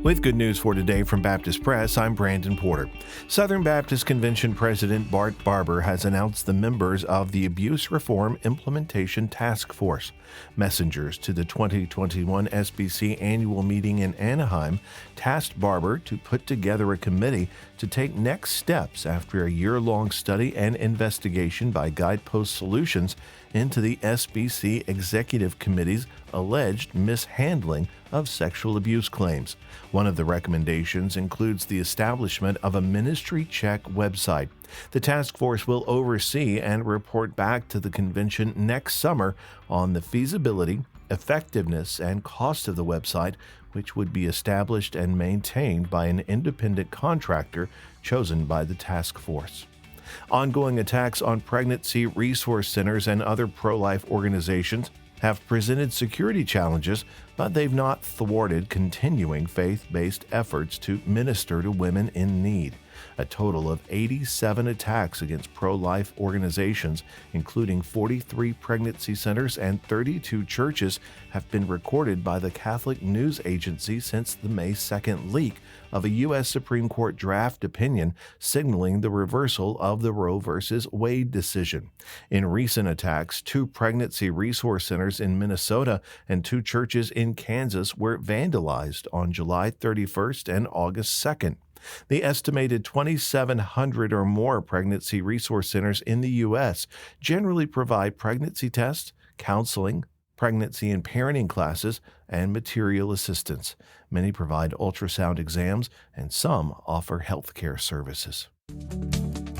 With good news for today from Baptist Press, I'm Brandon Porter. Southern Baptist Convention President Bart Barber has announced the members of the Abuse Reform Implementation Task Force. Messengers to the 2021 SBC annual meeting in Anaheim tasked Barber to put together a committee to take next steps after a year-long study and investigation by Guidepost Solutions into the SBC Executive Committee's alleged mishandling of sexual abuse claims. One of the recommendations includes the establishment of a ministry check website. The task force will oversee and report back to the convention next summer on the feasibility, effectiveness, and cost of the website, which would be established and maintained by an independent contractor chosen by the task force. Ongoing attacks on pregnancy resource centers and other pro-life organizations have presented security challenges, but they've not thwarted continuing faith-based efforts to minister to women in need. A total of 87 attacks against pro-life organizations, including 43 pregnancy centers and 32 churches, have been recorded by the Catholic News Agency since the May 2nd leak of a U.S. Supreme Court draft opinion signaling the reversal of the Roe v. Wade decision. In recent attacks, 2 pregnancy resource centers in Minnesota and 2 churches in Kansas were vandalized on July 31st and August 2nd. The estimated 2,700 or more pregnancy resource centers in the U.S. generally provide pregnancy tests, counseling, pregnancy and parenting classes, and material assistance. Many provide ultrasound exams, and some offer healthcare services.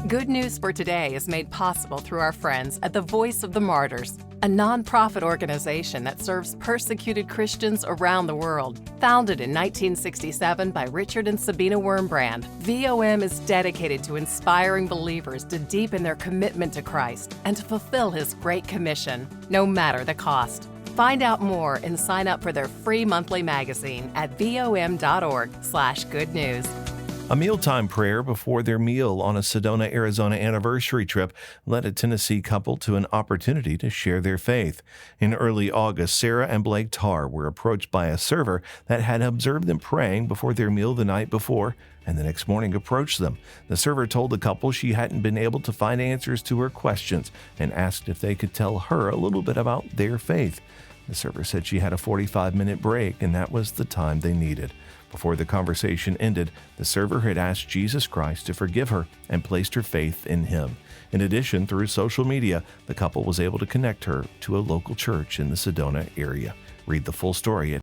Good News for Today is made possible through our friends at the Voice of the Martyrs, a nonprofit organization that serves persecuted Christians around the world. Founded in 1967 by Richard and Sabina Wurmbrand, VOM is dedicated to inspiring believers to deepen their commitment to Christ and to fulfill His Great Commission, no matter the cost. Find out more and sign up for their free monthly magazine at vom.org/good news. A mealtime prayer before their meal on a Sedona, Arizona anniversary trip led a Tennessee couple to an opportunity to share their faith. In early August, Sarah and Blake Tarr were approached by a server that had observed them praying before their meal the night before, and the next morning approached them. The server told the couple she hadn't been able to find answers to her questions and asked if they could tell her a little bit about their faith. The server said she had a 45-minute break, and that was the time they needed. Before the conversation ended, the server had asked Jesus Christ to forgive her and placed her faith in Him. In addition, through social media, the couple was able to connect her to a local church in the Sedona area. Read the full story at